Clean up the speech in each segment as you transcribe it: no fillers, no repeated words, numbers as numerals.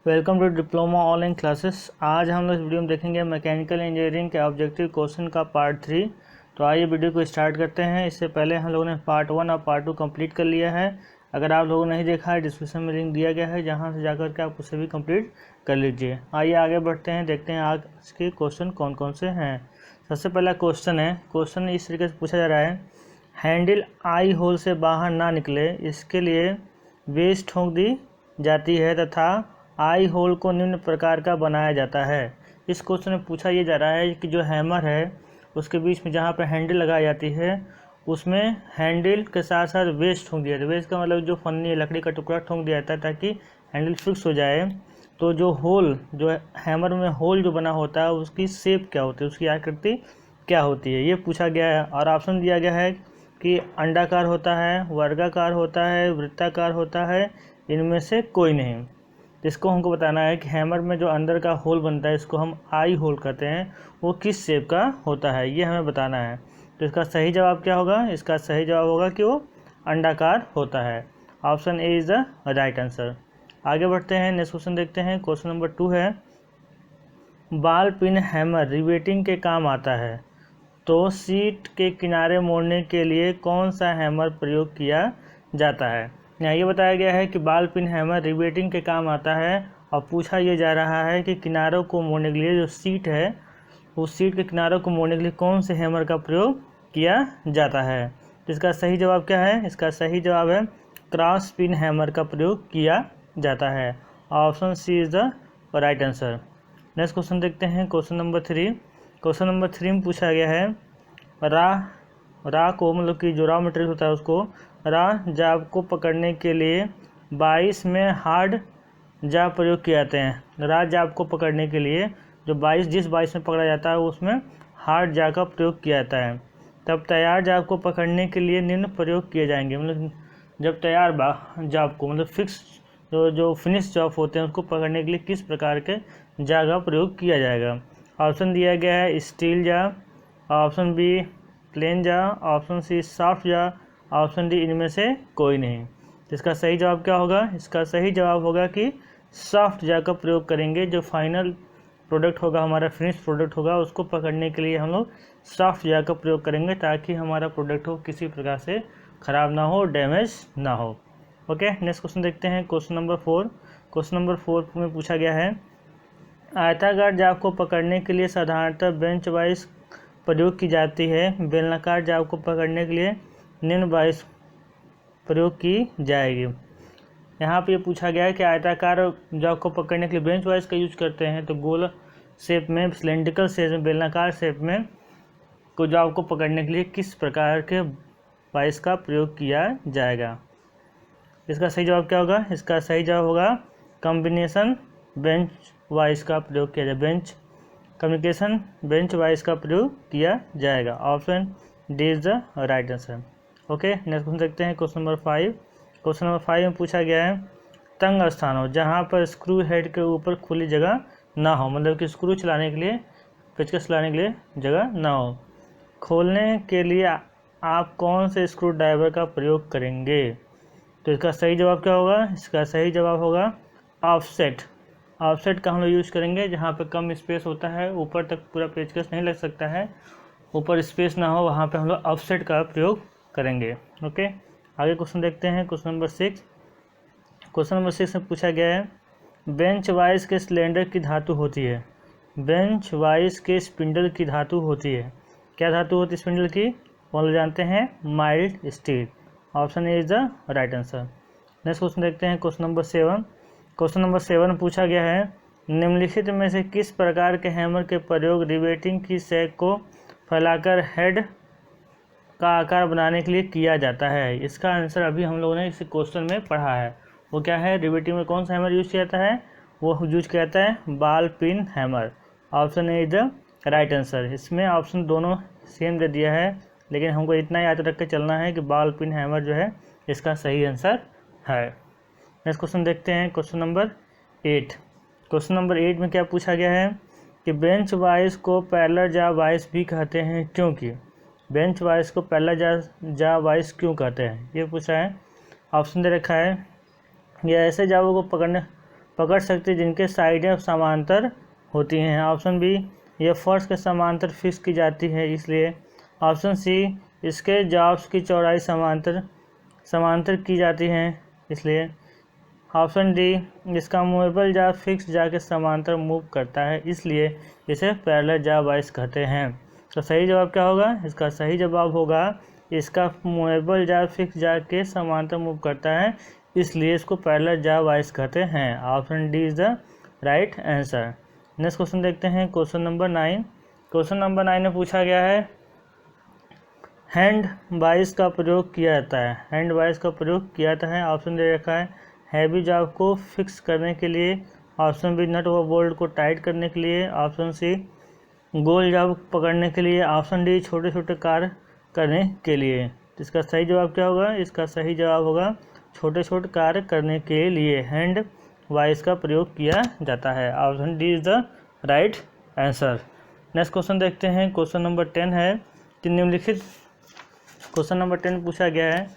Welcome to diploma online classes. आज हम लोग इस वीडियो में देखेंगे मैकेनिकल इंजीनियरिंग के ऑब्जेक्टिव क्वेश्चन का पार्ट 3। तो आइए वीडियो को स्टार्ट करते हैं। इससे पहले हम लोगों ने पार्ट 1 और पार्ट 2 कंप्लीट कर लिया है। अगर आप लोगों ने नहीं देखा है, डिस्क्रिप्शन में लिंक दिया गया है, जहां से जाकर के आप उसे भी कंप्लीट कर लीजिए। आइए आगे बढ़ते हैं, देखते हैं आज के क्वेश्चन कौन कौन से हैं। सबसे पहला क्वेश्चन है, क्वेश्चन इस तरीके से पूछा जा रहा है, हैंडल आई होल से बाहर ना निकले इसके लिए वेज ठोक दी जाती है तथा आई होल को निम्न प्रकार का बनाया जाता है। इस क्वेश्चन में पूछा ये जा रहा है कि जो हैमर है उसके बीच में जहाँ पे हैंडल लगाई जाती है उसमें हैंडल के साथ साथ वेज ठोक दिया जाता है। वेज का मतलब जो फन्नी लकड़ी का टुकड़ा ठोक दिया जाता है ताकि हैंडल फिक्स हो जाए। तो जो होल, जो हैमर में होल जो बना होता है उसकी शेप क्या होती है, उसकी आकृति क्या होती है, ये पूछा गया है। और ऑप्शन दिया गया है कि अंडाकार होता है, वर्गाकार होता है, वृत्ताकार होता है, इनमें से कोई नहीं। इसको हमको बताना है कि हैमर में जो अंदर का होल बनता है, इसको हम आई होल कहते हैं, वो किस शेप का होता है, ये हमें बताना है। तो इसका सही जवाब क्या होगा? इसका सही जवाब होगा कि वो अंडाकार होता है। Option A is the right answer. आगे बढ़ते हैं, नेक्स्ट क्वेश्चन देखते हैं। क्वेश्चन नंबर 2 है, बॉल पिन हैमर रिवेटिंग के काम आता है, तो सीट के किनारे मोड़ने के लिए कौन सा हैमर प्रयोग किया जाता है। यहाँ ये बताया गया है कि बॉल पिन हैमर रिवेटिंग के काम आता है और पूछा ये जा रहा है कि किनारों को मोड़ने के लिए जो सीट है उस सीट के किनारों को मोड़ने के लिए कौन से हैमर का प्रयोग किया जाता है। तो इसका सही जवाब क्या है? इसका सही जवाब है क्रॉस पिन हैमर का प्रयोग किया जाता है। Option C is the right answer. Next question देखते हैं, क्वेश्चन नंबर 3। क्वेश्चन नंबर 3 में पूछा गया है, रा को मतलब कि जो रॉ मटेरियल होता है उसको रा जाब को पकड़ने के लिए 22 में हार्ड जाब प्रयोग किए जाते हैं। रा जाब को पकड़ने के लिए जो 22 में पकड़ा जाता है उसमें हार्ड जाब का प्रयोग किया जाता है। तब तैयार जाब को पकड़ने के लिए निम्न प्रयोग किए जाएंगे। मतलब जब तैयार जाब को, मतलब फिक्स जो फिनिश जॉब होते हैं उसको पकड़ने के लिए किस प्रकार के जाब का प्रयोग किया जाएगा। ऑप्शन दिया गया है स्टील जाब, ऑप्शन बी प्लेन जा, ऑप्शन सी सॉफ्ट जा, ऑप्शन डी इनमें से कोई नहीं। इसका सही जवाब क्या होगा? इसका सही जवाब होगा कि सॉफ्ट जा का प्रयोग करेंगे। जो फाइनल प्रोडक्ट होगा, हमारा फिनिश प्रोडक्ट होगा, उसको पकड़ने के लिए हम लोग सॉफ्ट जा का प्रयोग करेंगे ताकि हमारा प्रोडक्ट हो किसी प्रकार से ख़राब ना हो, डैमेज ना हो। ओके, नेक्स्ट क्वेश्चन देखते हैं, क्वेश्चन नंबर 4। क्वेश्चन नंबर 4 में पूछा गया है, आयताकार जाब को पकड़ने के लिए साधारणतः बेंच वाइज प्रयोग की जाती है, बेलनाकार जाब को पकड़ने के लिए निम्न वाइज प्रयोग की जाएगी। यहाँ पे ये पूछा गया है कि आयताकार जाब को पकड़ने के लिए बेंच वाइज का यूज करते हैं, तो गोल शेप में, सिलेंड्रिकल शेप में, बेलनाकार शेप में को जाब को पकड़ने के लिए किस प्रकार के वाइज का प्रयोग किया जाएगा। इसका सही जवाब क्या होगा? इसका सही जवाब होगा कॉम्बिनेशन बेंच वाइज का प्रयोग किया जाए, कम्युनिकेशन बेंच वाइज का प्रयोग किया जाएगा। Option D is the right answer. Okay, next question देखते हैं, क्वेश्चन नंबर 5। क्वेश्चन नंबर 5 में पूछा गया है, तंग स्थान हो जहाँ पर स्क्रू हेड के ऊपर खुली जगह ना हो, मतलब कि स्क्रू चलाने के लिए, पेचकस चलाने के लिए जगह ना हो, खोलने के लिए आप कौन से स्क्रू ड्राइवर का प्रयोग करेंगे। तो इसका सही जवाब क्या होगा? इसका सही जवाब होगा ऑफसेट। ऑफसेट का हम लोग यूज़ करेंगे जहाँ पे कम स्पेस होता है, ऊपर तक पूरा पेचकस नहीं लग सकता है, ऊपर स्पेस ना हो, वहाँ पे हम लोग ऑफसेट का प्रयोग करेंगे। ओके, आगे क्वेश्चन देखते हैं, क्वेश्चन नंबर 6। क्वेश्चन नंबर 6 में पूछा गया है, बेंच वाइज के सिलेंडर की धातु होती है, बेंच वाइज के स्पिंडल की धातु होती है, क्या धातु होती है स्पिंडल की? वो लोग जानते हैं mild steel. Option A is the right answer. Next question देखते हैं, क्वेश्चन नंबर 7। क्वेश्चन नंबर 7 में पूछा गया है, निम्नलिखित में से किस प्रकार के हैमर के प्रयोग रिवेटिंग की सैक को फैलाकर हेड का आकार बनाने के लिए किया जाता है। इसका आंसर अभी हम लोगों ने इस क्वेश्चन में पढ़ा है। वो क्या है? रिवेटिंग में कौन सा हैमर यूज किया जाता है? वो यूज किया जाता है ball pin hammer. Option A is the right answer. इसमें ऑप्शन दोनों सेम दे दिया है, लेकिन हमको इतना याद रख के चलना है कि बॉल पिन हैमर जो है इसका सही आंसर है। नेक्स्ट क्वेश्चन देखते हैं, क्वेश्चन नंबर 8। क्वेश्चन नंबर 8 में क्या पूछा गया है कि बेंच वाइज को पैरेलल जा वाइज भी कहते हैं क्योंकि, बेंच वाइज को पैरेलल जा वाइज क्यों कहते हैं, ये पूछा है। ऑप्शन दे रखा है, ये ऐसे जाबों को पकड़ सकती है जिनके साइडें समांतर होती हैं। ऑप्शन बी, यह फर्श के समांतर फिक्स की जाती है इसलिए। ऑप्शन सी, इसके जॉब्स की चौड़ाई समांतर की जाती है इसलिए। ऑप्शन डी, इसका मूवेबल जॉब फिक्स जाके समांतर मूव करता है इसलिए इसे पैरेलल जॉब वाइज कहते हैं। तो सही जवाब क्या होगा? इसका सही जवाब होगा इसका मूवेबल जॉब फिक्स जाके समांतर मूव करता है इसलिए इसको पैरेलल जॉब वाइज कहते हैं। Option D is the right answer. Next question देखते हैं, क्वेश्चन नंबर 9। क्वेश्चन नंबर 9 में पूछा गया है हैंड वाइज का प्रयोग किया जाता है। हैंड वाइज का प्रयोग किया जाता है। ऑप्शन दे रखा है हैवी जॉब को फिक्स करने के लिए। ऑप्शन बी, नट व बोल्ट को टाइट करने के लिए। ऑप्शन सी, गोल जॉब पकड़ने के लिए। ऑप्शन डी, छोटे छोटे कार्य करने के लिए। इसका सही जवाब क्या होगा? इसका सही जवाब होगा छोटे छोटे कार्य करने के लिए हैंड वाइज का प्रयोग किया जाता है। Option D is the right answer. Next question देखते हैं, क्वेश्चन नंबर 10 है कि निम्नलिखित क्वेश्चन नंबर 10 पूछा गया है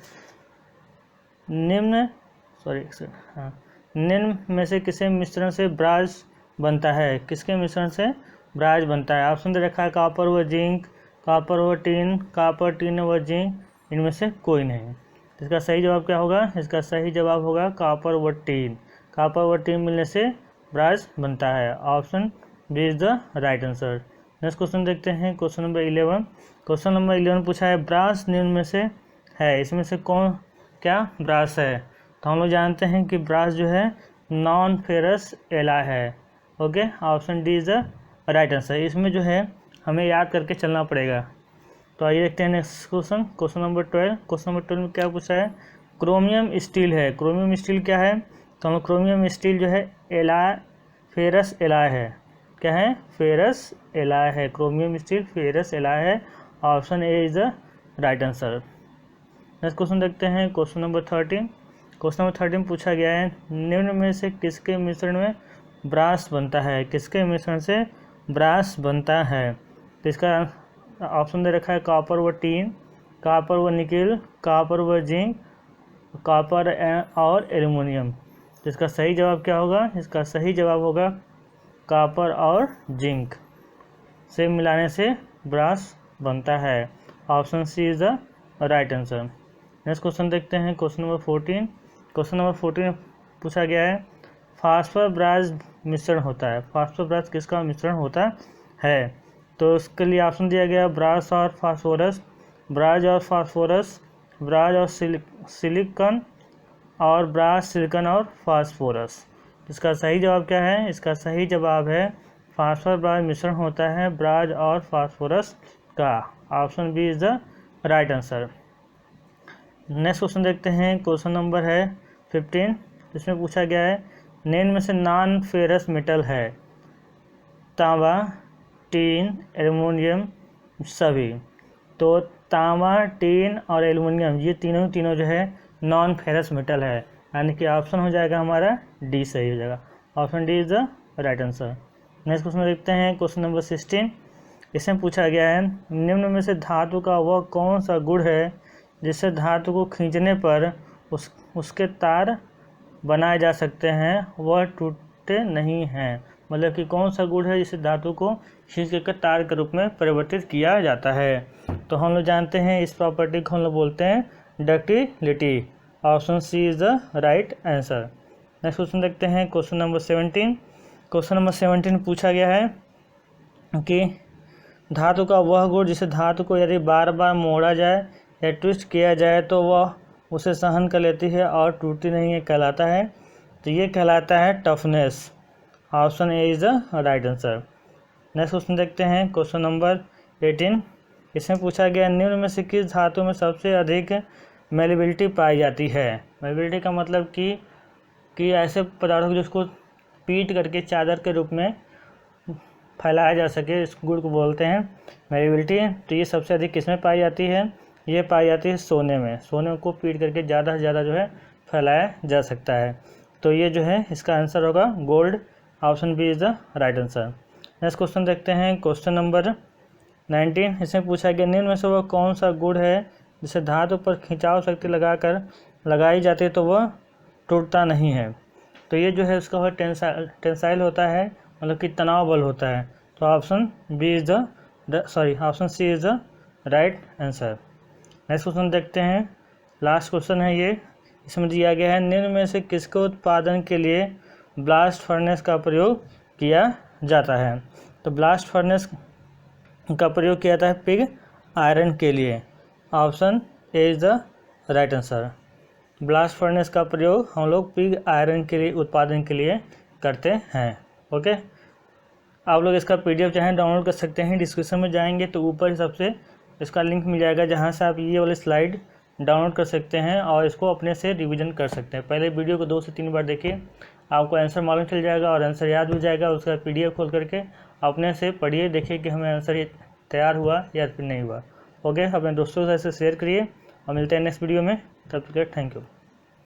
निम्न में से किसे मिश्रण से ब्रास बनता है? किसके मिश्रण से ब्रास बनता है? ऑप्शन दे रखा है कॉपर व जिंक, कॉपर व टीन, कॉपर टीन व जिंक, इनमें से कोई नहीं। इसका सही जवाब क्या होगा? इसका सही जवाब होगा कॉपर व टीन। कॉपर व टीन मिलने से ब्रास बनता है। Option B is the right answer. Next question देखते हैं, क्वेश्चन नंबर 11। क्वेश्चन नंबर 11 पूछा है ब्रास निम्न में से है, इसमें से कौन क्या ब्रास है? तो हम लोग जानते हैं कि ब्रास जो है नॉन फेरस एलॉय है। Okay, option D is the right answer. इसमें जो है हमें याद करके चलना पड़ेगा। तो आइए देखते हैं next question, question number 12। Question number 12 में क्या पूछा है? क्रोमियम स्टील है। क्रोमियम स्टील क्या है? तो हम क्रोमियम स्टील जो है एलॉय फेरस एलॉय है। क्या है? फेरस एलॉय है। क्रोमियम स्टील फेरस एलॉय है। Option A is the right answer. Next question देखते हैं, क्वेश्चन नंबर 13। क्वेश्चन नंबर 13 पूछा गया है निम्न में से किसके मिश्रण में ब्रास बनता है? किसके मिश्रण से ब्रास बनता है? तो इसका ऑप्शन दे रखा है कॉपर व टीन, कॉपर व निकेल, कॉपर व जिंक, कॉपर और एल्युमिनियम। तो इसका सही जवाब क्या होगा? इसका सही जवाब होगा कॉपर और जिंक से मिलाने से ब्रास बनता है। Option C is the right answer. Next question देखते हैं, क्वेश्चन नंबर 14। क्वेश्चन नंबर 14 में पूछा गया है फास्फोर ब्रास मिश्रण होता है। फास्फोर ब्रास किसका मिश्रण होता है? तो उसके लिए ऑप्शन दिया गया ब्रास और फास्फोरस, ब्रास और फास्फोरस, ब्रास और सिलिकॉन, और ब्रास सिलिकॉन और फास्फोरस। इसका सही जवाब क्या है? इसका सही जवाब है फास्फोर ब्रास मिश्रण होता है ब्रास और फास्फोरस का। Option B is the right answer. Next question देखते हैं, क्वेश्चन नंबर है 15। इसमें पूछा गया है निम्न में से नॉन फेरस मेटल है। तांबा, टीन, एल्युमिनियम, सभी। तो तांबा, टीन और एल्युमिनियम ये तीनों जो है नॉन फेरस मेटल है, यानी कि ऑप्शन हो जाएगा हमारा डी सही हो जाएगा। Option D is the right answer. Next question देखते हैं, क्वेश्चन नंबर 16। इसमें पूछा गया है निम्न में से धातु का वह कौन सा गुण है जिससे धातु को खींचने पर उसके तार बनाए जा सकते हैं, वह टूटते नहीं हैं। मतलब कि कौन सा गुण है जिससे धातु को खींच कर तार के रूप में परिवर्तित किया जाता है? तो हम लोग जानते हैं इस प्रॉपर्टी को हम लोग बोलते हैं ductility. Option C is the right answer. Next question देखते हैं, क्वेश्चन नंबर 17। क्वेश्चन नंबर 17 पूछा गया है कि धातु का वह गुण जिसे धातु को यदि बार बार मोड़ा जाए या ट्विस्ट किया जाए तो वह उसे सहन कर लेती है और टूटती नहीं है, कहलाता है। तो ये कहलाता है toughness. Option A is the right answer. Next question देखते हैं, क्वेश्चन नंबर 18। इसमें पूछा गया निम्न में से किस धातु में सबसे अधिक मेलेबिलिटी पाई जाती है? मेलेबिलिटी का मतलब कि ऐसे पदार्थों को जिसको पीट करके चादर के रूप में फैलाया जा सके, इस गुण को बोलते हैं मेलेबिलिटी। तो ये सबसे अधिक किसमें पाई जाती है? ये पाई जाती है सोने में। सोने को पीट करके ज़्यादा से ज़्यादा जो है फैलाया जा सकता है। तो ये जो है इसका आंसर होगा gold. Option B is the right answer. Next question देखते हैं, क्वेश्चन नंबर 19। इसमें पूछा गया निम्न में से वह कौन सा गुण है जिसे धातु पर खिंचाव शक्ति लगाई जाती है तो वह टूटता नहीं है? तो ये जो है उसका हो टेंसाइल होता है, मतलब कि तनाव बल होता है। तो option C is the right answer. Next question देखते हैं, लास्ट क्वेश्चन है ये। इसमें दिया गया है निम्न में से किसके उत्पादन के लिए ब्लास्ट फर्नेस का प्रयोग किया जाता है। तो ब्लास्ट फर्नेस का प्रयोग किया जाता है पिग आयरन के लिए। Option A is the right answer. Blast furnace का प्रयोग हम लोग पिग आयरन के लिए उत्पादन के लिए करते हैं। ओके, आप लोग इसका PDF चाहें डाउनलोड कर सकते हैं। डिस्क्रिप्शन में जाएंगे तो ऊपर सबसे इसका लिंक मिल जाएगा, जहां से आप ये वाली स्लाइड डाउनलोड कर सकते हैं और इसको अपने से रिवीजन कर सकते हैं। पहले वीडियो को 2 से 3 बार देखिए, आपको आंसर मालूम चल जाएगा और आंसर याद हो जाएगा। उसका PDF खोल करके अपने से पढ़िए, देखिए कि हमें आंसर तैयार हुआ या फिर नहीं हुआ। ओके, अपने दोस्तों के साथ शेयर करिए और मिलते हैं नेक्स्ट वीडियो में। तब तक थैंक यू।